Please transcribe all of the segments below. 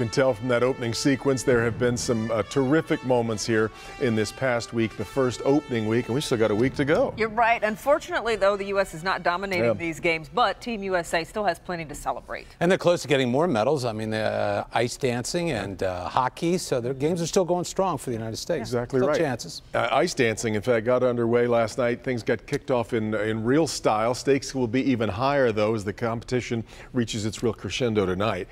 can tell from that opening sequence, there have been some terrific moments here in this past week, the first opening week, and we still got a week to go. You're right. Unfortunately, though, the U.S. is not dominating these games, but Team USA still has plenty to celebrate. And they're close to getting more medals. I mean, ice dancing and hockey, so their games are still going strong for the United States. Exactly still right. Chances. Ice dancing, in fact, got underway last night. Things got kicked off in real style. Stakes will be even higher, though, as the competition reaches its real crescendo tonight.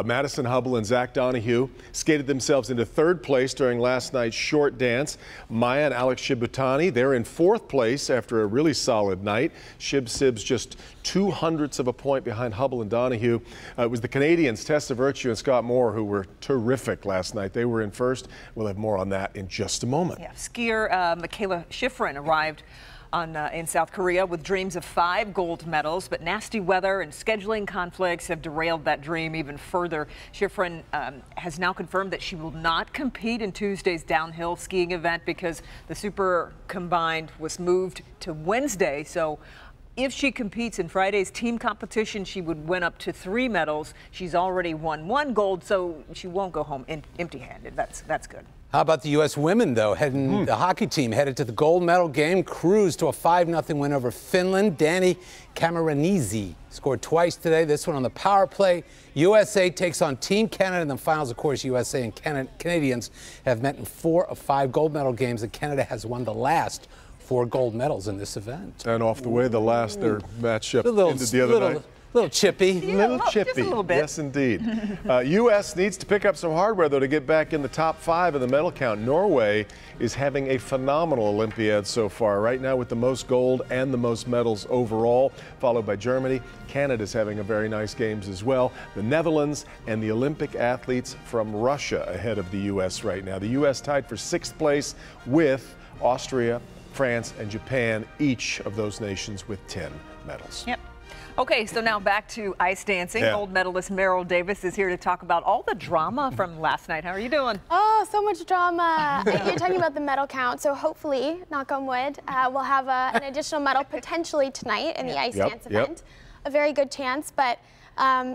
Madison Hubble and Zach Donahue skated themselves into third place during last night's short dance. Maya and Alex Shibutani, they're in fourth place after a really solid night. Sibs just 0.02 of a point behind Hubble and Donahue. It was the Canadians, Tessa Virtue and Scott Moore, who were terrific last night. They were in first. We'll have more on that in just a moment. Yeah, skier Michaela Schifrin arrived in South Korea with dreams of 5 gold medals, but nasty weather and scheduling conflicts have derailed that dream even further. Schifrin has now confirmed that she will not compete in Tuesday's downhill skiing event because the super combined was moved to Wednesday. So if she competes in Friday's team competition, she would win up to 3 medals. She's already won 1 gold, so she won't go home empty-handed. That's good. How about the U.S. women, though? The hockey team headed to the gold medal game, cruised to a 5-0 win over Finland. Dani Cameronesi scored twice today, this one on the power play. USA takes on Team Canada in the finals. Of course, USA and Canadians have met in 4 of 5 gold medal games, and Canada has won the last 4 gold medals in this event. And off the way, their matchup ended the other night. Little chippy. Yeah, little chippy. Just a little bit. Yes, indeed. U.S. needs to pick up some hardware, though, to get back in the top 5 in the medal count. Norway is having a phenomenal Olympiad so far, right now with the most gold and the most medals overall, followed by Germany. Canada's having a very nice games as well. The Netherlands and the Olympic athletes from Russia ahead of the U.S. right now. The U.S. tied for 6th place with Austria, France, and Japan, each of those nations with 10 medals. Yep. Okay, so now back to ice dancing. Gold medalist Meryl Davis is here to talk about all the drama from last night. How are you doing? Oh, so much drama. You're talking about the medal count, so hopefully, knock on wood, we'll have an additional medal potentially tonight in the ice dance event. A very good chance, but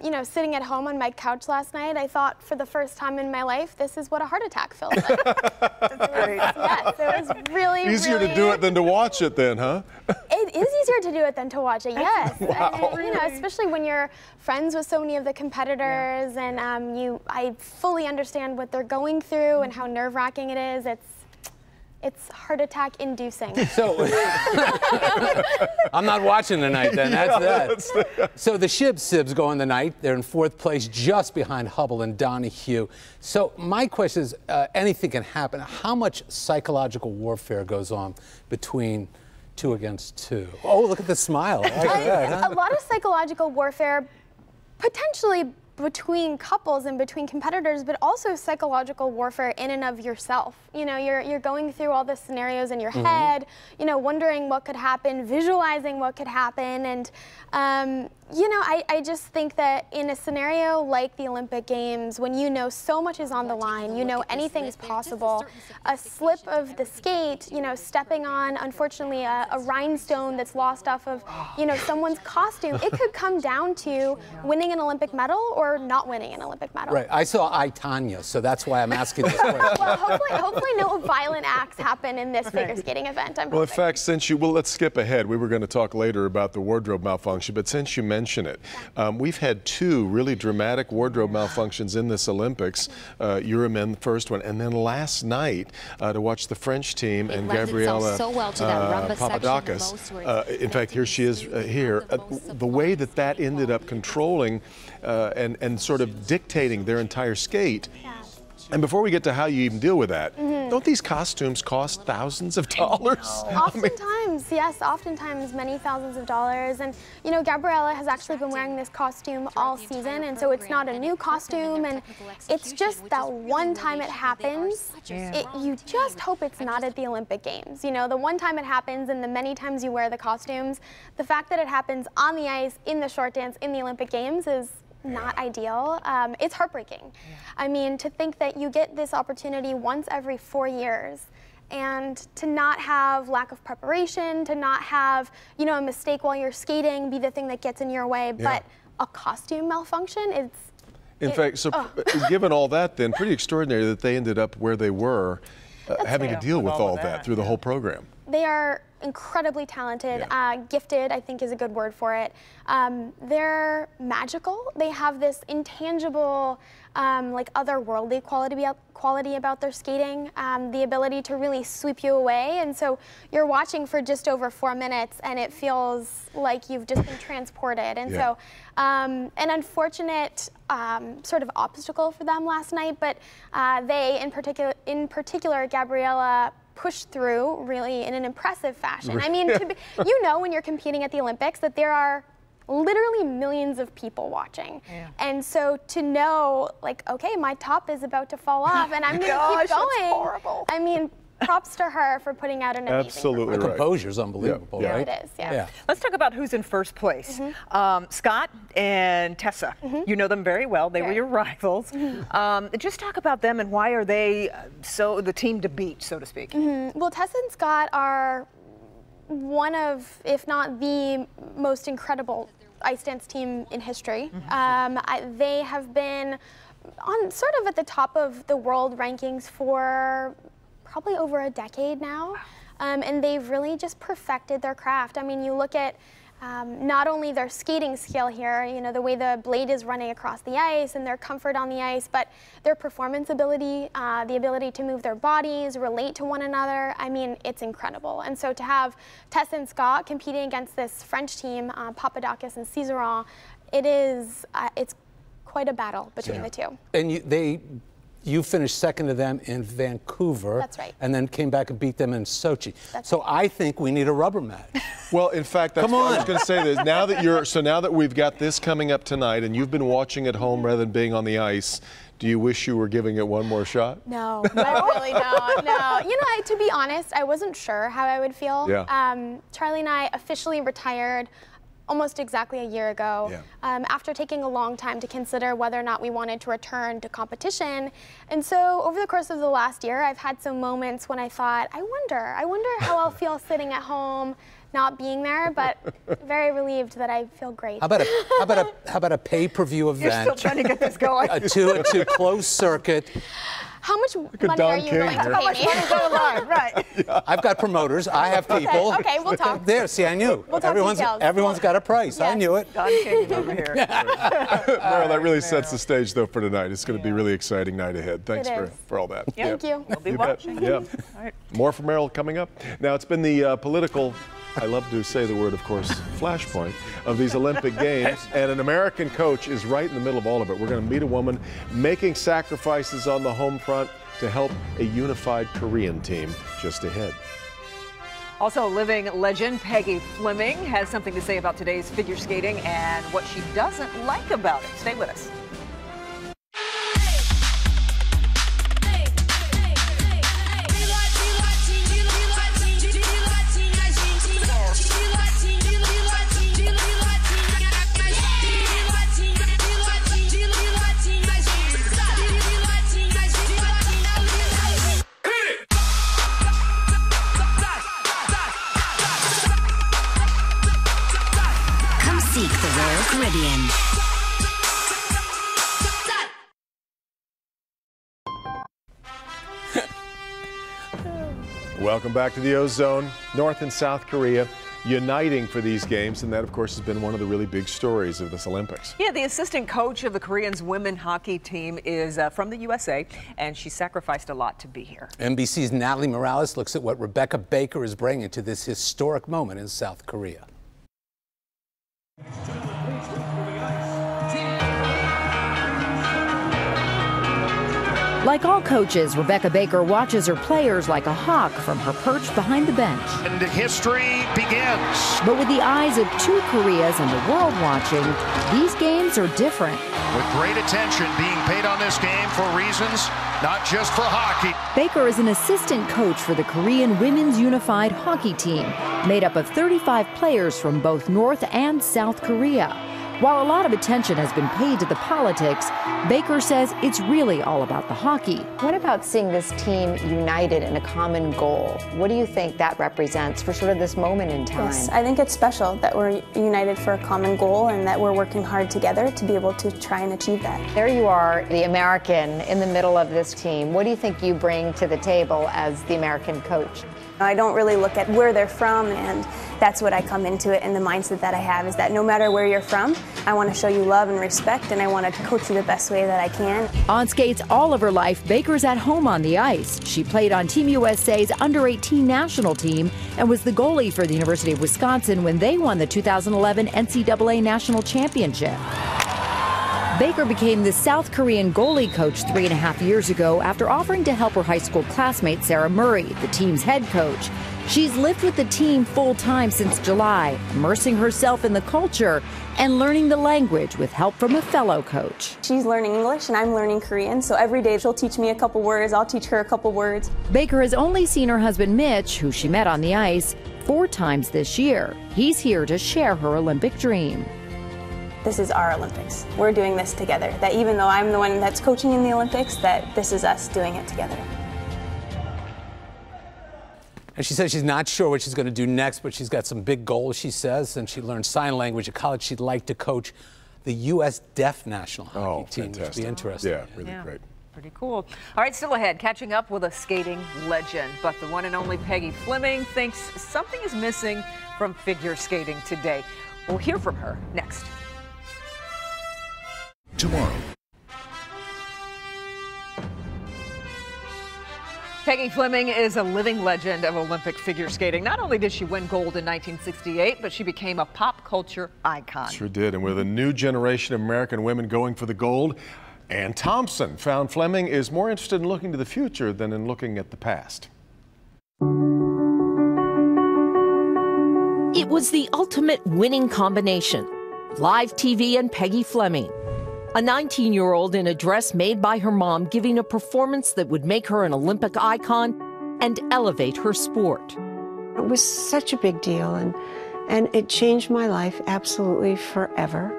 you know, sitting at home on my couch last night, I thought for the first time in my life, this is what a heart attack feels like. That's great. Yes, it was really easier to do it than to watch it then, huh? It is easier to do it than to watch it, yes. Wow. And, you know, especially when you're friends with so many of the competitors and I fully understand what they're going through and how nerve-wracking it is. It's heart attack inducing. So I'm not watching tonight then, that's that. So the Sibs go on the night. They're in 4th place just behind Hubble and Donahue. So my question is, anything can happen. How much psychological warfare goes on between 2 against 2? Oh, look at the smile. I like that, huh? A lot of psychological warfare, potentially between couples and between competitors, but also psychological warfare in and of yourself. You know, you're going through all the scenarios in your head, you know, wondering what could happen, visualizing what could happen, and you know, I just think that in a scenario like the Olympic Games, when you know so much is on the line, you know anything's possible, a slip of the skate, you know, stepping on, unfortunately, a rhinestone that's lost off of, you know, someone's costume, it could come down to winning an Olympic medal or not winning an Olympic medal. Right. I saw I, Tanya, so that's why I'm asking this question. Well, hopefully no violent acts happen in this figure skating event. Well, in fact, let's skip ahead. We were going to talk later about the wardrobe malfunction, but since you mention it, we've had 2 really dramatic wardrobe malfunctions in this Olympics. Euromen, the first one, and then last night to watch the French team and Gabriela Papadakis. In fact, here she is here. The way that ended up controlling and sort of dictating their entire skate. And before we get to how you even deal with that, don't these costumes cost thousands of dollars? Oftentimes, yes, oftentimes many thousands of dollars. And, you know, Gabriella has actually been wearing this costume all season, and so it's not a new costume, and it's just that one time it happens, you just hope it's not at the Olympic Games. You know, the one time it happens and the many times you wear the costumes, the fact that it happens on the ice, in the short dance, in the Olympic Games is not ideal. It's heartbreaking. I mean, to think that you get this opportunity once every 4 years and to not have lack of preparation, to not have, you know, a mistake while you're skating be the thing that gets in your way, but a costume malfunction, In fact, so given all that, then pretty extraordinary that they ended up where they were, having to deal with all that through the whole program. They are incredibly talented, gifted, I think is a good word for it. They're magical. They have this intangible, like otherworldly quality about their skating, the ability to really sweep you away. And so you're watching for just over 4 minutes and it feels like you've just been transported. And so an unfortunate sort of obstacle for them last night, but they, in particular, Gabriella, pushed through really in an impressive fashion. I mean, you know when you're competing at the Olympics that there are literally millions of people watching. And so to know, like, okay, my top is about to fall off and I'm going to keep going. That's horrible. I mean, props to her for putting out an amazing Absolutely The composure is unbelievable, right? Yeah, it is, Let's talk about who's in first place. Scott and Tessa. You know them very well. They were your rivals. Just talk about them and why are they the team to beat, so to speak? Well, Tessa and Scott are one of, if not the most incredible ice dance team in history. They have been on sort of at the top of the world rankings for probably over a decade now, and they've really just perfected their craft. I mean, you look at not only their skating skill here, you know, the way the blade is running across the ice and their comfort on the ice, but their performance ability, the ability to move their bodies, relate to one another. I mean, it's incredible. And so to have Tessa and Scott competing against this French team, Papadakis and Cizeron, it's quite a battle between the two. And you finished second to them in Vancouver. That's right. And then came back and beat them in Sochi. So I think we need a rubber match. Well, in fact, that's what I was going to say. This now that we've got this coming up tonight, and you've been watching at home rather than being on the ice, do you wish you were giving it one more shot? No, I really don't. No, you know, to be honest, I wasn't sure how I would feel. Charlie and I officially retired almost exactly a year ago, after taking a long time to consider whether or not we wanted to return to competition. And so over the course of the last year, I've had some moments when I thought, I wonder how I'll feel sitting at home, not being there, but very relieved that I feel great. How about a pay-per-view event? You're still trying to get this going. a two closed circuit. How much money are you willing to pay me? Right. I've got promoters. I have people. Okay, we'll talk. There, see, I knew. We'll talk Everyone's got a price. I knew it. Don King over here. Meryl, that really sets the stage, though, for tonight. It's going to be a really exciting night ahead. Thanks for all that. Thank you. We'll be watching. All right. More from Meryl coming up. Now, it's been the political, I love to say the word, of course, flashpoint of these Olympic Games, and an American coach is right in the middle of all of it. We're going to meet a woman making sacrifices on the home front to help a unified Korean team just ahead. Also, living legend Peggy Fleming has something to say about today's figure skating and what she doesn't like about it. Stay with us. Caribbean. Welcome back to the Ozone. North and South Korea uniting for these games, and that, of course, has been one of the really big stories of this Olympics. Yeah, the assistant coach of the Koreans' women hockey team is from the USA, and she sacrificed a lot to be here. NBC's Natalie Morales looks at what Rebecca Baker is bringing to this historic moment in South Korea. Like all coaches, Rebecca Baker watches her players like a hawk from her perch behind the bench. And history begins. But with the eyes of two Koreas and the world watching, these games are different. With great attention being paid on this game for reasons not just for hockey. Baker is an assistant coach for the Korean Women's Unified Hockey Team, made up of 35 players from both North and South Korea. While a lot of attention has been paid to the politics, Baker says it's really all about the hockey. What about seeing this team united in a common goal? What do you think that represents for sort of this moment in time? Yes, I think it's special that we're united for a common goal and that we're working hard together to be able to try and achieve that. There you are, the American in the middle of this team. What do you think you bring to the table as the American coach? I don't really look at where they're from, and that's what I come into it, and the mindset that I have is that no matter where you're from, I want to show you love and respect, and I want to coach you the best way that I can. On skates all of her life, Baker's at home on the ice. She played on Team USA's under-18 national team and was the goalie for the University of Wisconsin when they won the 2011 NCAA National Championship. Baker became the South Korean goalie coach 3.5 years ago after offering to help her high school classmate Sarah Murray, the team's head coach. She's lived with the team full-time since July, immersing herself in the culture and learning the language with help from a fellow coach. She's learning English and I'm learning Korean, so every day she'll teach me a couple words, I'll teach her a couple words. Baker has only seen her husband Mitch, who she met on the ice, 4 times this year. He's here to share her Olympic dream. This is our Olympics. We're doing this together. That even though I'm the one that's coaching in the Olympics, that this is us doing it together. And she says she's not sure what she's going to do next, but she's got some big goals, she says, and she learned sign language at college. She'd like to coach the U.S. deaf national hockey team, which would be interesting. Yeah, really great. Pretty cool. All right, still ahead, catching up with a skating legend. But the one and only Peggy Fleming thinks something is missing from figure skating today. We'll hear from her next. Tomorrow. Peggy Fleming is a living legend of Olympic figure skating. Not only did she win gold in 1968, but she became a pop culture icon. Sure did. And with a new generation of American women going for the gold, Ann Thompson found Fleming is more interested in looking to the future than in looking at the past. It was the ultimate winning combination. Live TV and Peggy Fleming. A 19-year-old in a dress made by her mom giving a performance that would make her an Olympic icon and elevate her sport. It was such a big deal, and it changed my life absolutely forever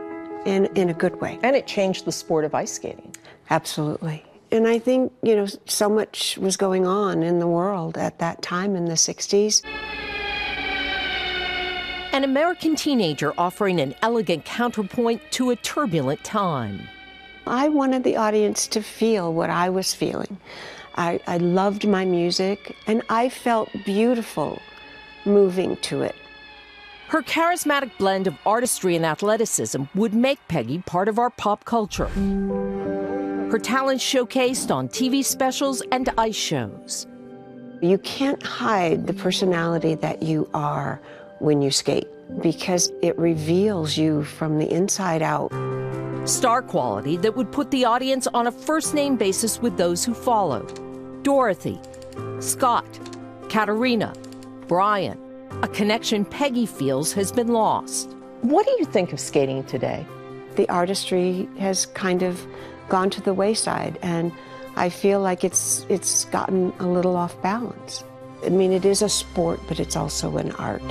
in a good way. And it changed the sport of ice skating. Absolutely. And I think, you know, so much was going on in the world at that time in the 60s. An American teenager offering an elegant counterpoint to a turbulent time. I wanted the audience to feel what I was feeling. I loved my music, and I felt beautiful moving to it. Her charismatic blend of artistry and athleticism would make Peggy part of our pop culture. Her talents showcased on TV specials and ice shows. You can't hide the personality that you are when you skate, because it reveals you from the inside out. Star quality that would put the audience on a first-name basis with those who followed. Dorothy, Scott, Katerina, Brian, a connection Peggy feels has been lost. What do you think of skating today? The artistry has kind of gone to the wayside, and I feel like it's gotten a little off balance. I mean, it is a sport, but it's also an art.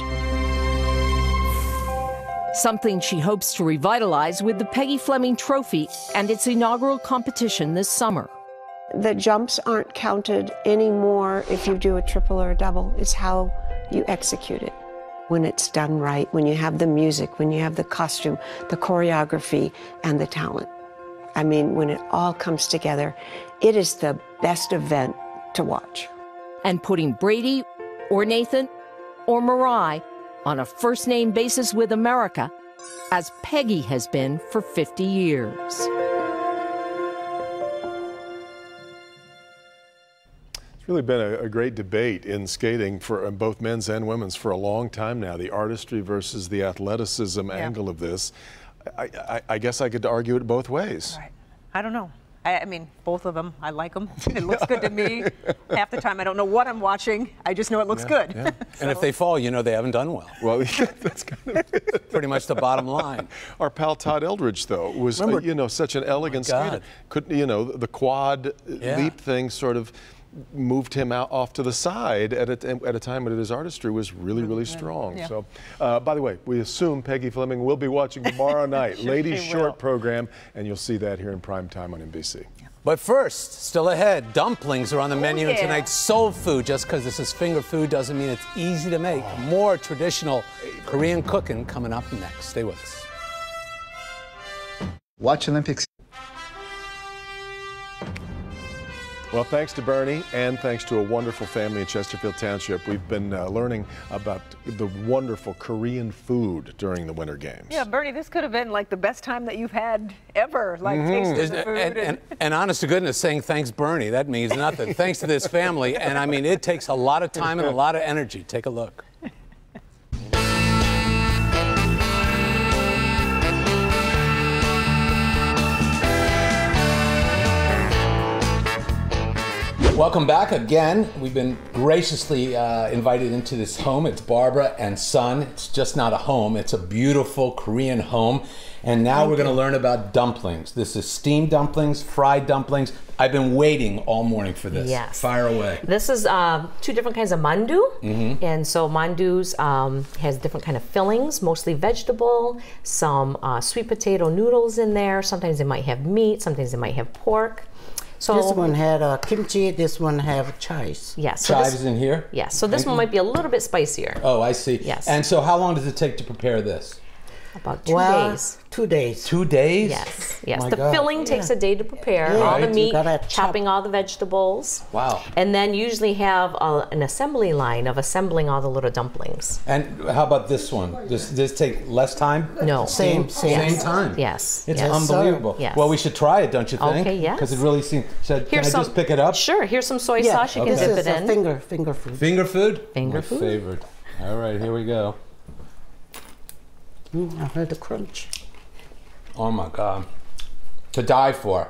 Something she hopes to revitalize with the Peggy Fleming Trophy and its inaugural competition this summer. The jumps aren't counted anymore if you do a triple or a double. It's how you execute it. When it's done right, when you have the music, when you have the costume, the choreography, and the talent. I mean, when it all comes together, it is the best event to watch. And putting Brady or Nathan or Mariah on a first-name basis with America, as Peggy has been for 50 years. It's really been a great debate in skating for both men's and women's for a long time now, the artistry versus the athleticism angle of this. I guess I could argue it both ways. Right. I don't know. I mean, both of them, I like them. It looks good to me. Half the time, I don't know what I'm watching. I just know it looks good. Yeah. And if they fall, you know they haven't done well. Well, that's kind of pretty much the bottom line. Our pal Todd Eldridge, though, was, you know, such an elegant skater. Couldn't, you know, the quad leap thing sort of moved him out off to the side at a time when his artistry was really strong. Yeah. So, by the way, we assume Peggy Fleming will be watching tomorrow night. Sure Ladies she Short will. program, and you'll see that here in prime time on NBC. But first, still ahead, dumplings are on the menu in yeah. tonight's soul food. Just because this is finger food doesn't mean it's easy to make. More traditional Korean cooking coming up next. Stay with us. Watch Olympics. Well, thanks to Bernie and thanks to a wonderful family in Chesterfield Township, we've been learning about the wonderful Korean food during the Winter Games. Yeah, Bernie, this could have been like the best time that you've had ever, like tasting the food. And honest to goodness, saying thanks, Bernie, that means nothing. Thanks to this family. And I mean, it takes a lot of time and a lot of energy. Take a look. Welcome back again. We've been graciously invited into this home. It's Barbara and Son. It's just not a home. It's a beautiful Korean home. And now we're going to learn about dumplings. This is steamed dumplings, fried dumplings. I've been waiting all morning for this. Yes. Fire away. This is 2 different kinds of mandu. And so mandus has different kind of fillings, mostly vegetable, some sweet potato noodles in there. Sometimes they might have meat, sometimes they might have pork. So this one had kimchi, this one have chives. Yes. So Chives in here? Yes. So this one might be a little bit spicier. Oh, I see. Yes. And so how long does it take to prepare this? About 2 days. 2 days. 2 days? Yes. Yes. My The God. filling takes a day to prepare. Yeah. All the Right. meat, You gotta chopping all the vegetables. Wow. And then usually have an assembly line of assembling all the little dumplings. And how about this one? Does this take less time? No. Same time. Yes. It's yes. unbelievable. Yes. Well, we should try it, don't you think? Okay, yes. Because it really seems. Can I Here's just pick it up? Sure. Here's some soy Yeah, sauce. You can this dip is it a in. finger food. Finger food? Finger My food. favorite. All right, here we go. I heard the crunch. Oh my God. To die for.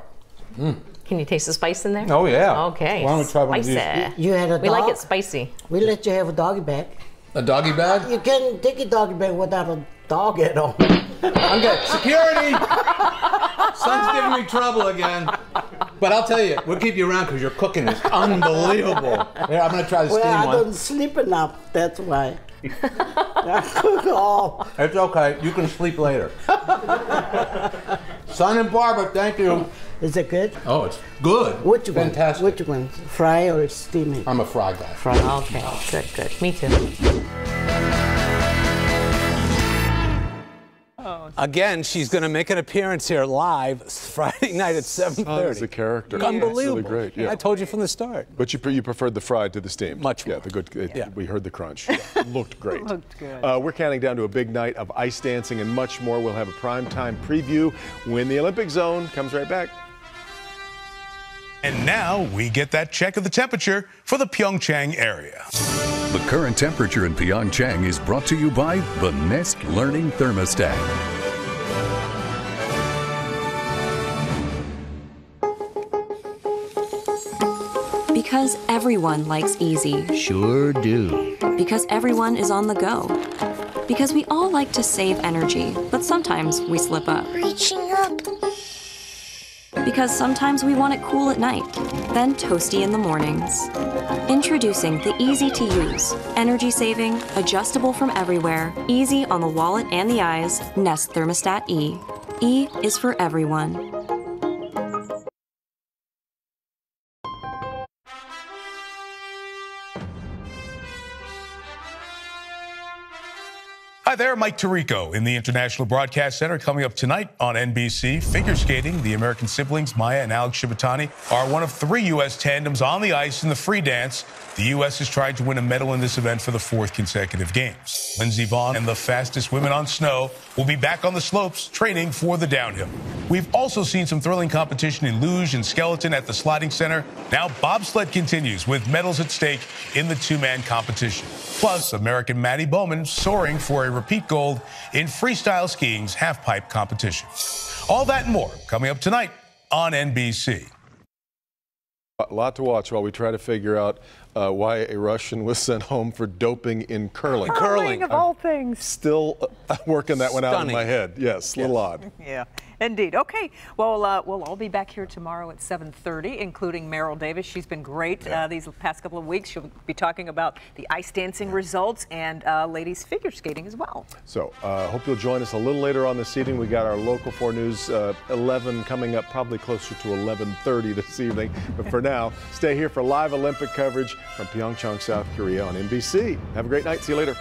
Can you taste the spice in there? Oh yeah. Okay. Why don't we try one of these? Spicy. You had a We like dog? it spicy. We let you have a doggy bag. A doggy bag? You can take a doggy bag without a dog at all. I'm good. Security! Son's giving me trouble again. But I'll tell you, we'll keep you around because your cooking is unbelievable. Here, I'm going to try the Well, steam I one. don't sleep enough, that's why. I cook all. It's okay. You can sleep later. Son and Barbara, thank you. Is it good? Oh, it's good. Which one? Fantastic. Which one? Fry or steaming? I'm a fry guy. Fry. Okay. Good. Good. Me too. Again, she's going to make an appearance here live Friday night at 7:30. Son is a character. Unbelievable. It's really great. Yeah. I told you from the start. But you preferred the fried to the steamed. Much more. Yeah, the good. Yeah. We heard the crunch. Looked great. Looked good. We're counting down to a big night of ice dancing and much more. We'll have a primetime preview when the Olympic Zone comes right back. And now we get that check of the temperature for the Pyeongchang area. The current temperature in Pyeongchang is brought to you by the Nest Learning Thermostat. Because everyone likes easy. Sure do. Because everyone is on the go. Because we all like to save energy, but sometimes we slip up. Reaching up. Because sometimes we want it cool at night, then toasty in the mornings. Introducing the easy-to-use, energy-saving, adjustable from everywhere, easy on the wallet and the eyes, Nest Thermostat E. E is for everyone. Hi there, Mike Tirico in the International Broadcast Center. Coming up tonight on NBC, figure skating. The American siblings, Maya and Alex Shibatani, are one of 3 U.S. tandems on the ice in the free dance. The U.S. is trying to win a medal in this event for the 4th consecutive games. Lindsey Vonn and the fastest women on snow will be back on the slopes training for the downhill. We've also seen some thrilling competition in luge and skeleton at the sliding center. Now bobsled continues with medals at stake in the 2-man competition. Plus, American Maddie Bowman soaring for a repeat gold in freestyle skiing's halfpipe competition. All that and more coming up tonight on NBC. A lot to watch while we try to figure out why a Russian was sent home for doping in curling. Curling of all things. Still working that one out in Stunning. my head. Yes, a little odd. Yeah, indeed. Okay, well, we'll all be back here tomorrow at 7:30, including Meryl Davis. She's been great these past couple of weeks. She'll be talking about the ice dancing results and ladies figure skating as well. So hope you'll join us a little later on this evening. We got our Local 4 News 11 coming up, probably closer to 11:30 this evening. But for now, stay here for live Olympic coverage from Pyeongchang, South Korea on NBC. Have a great night. See you later.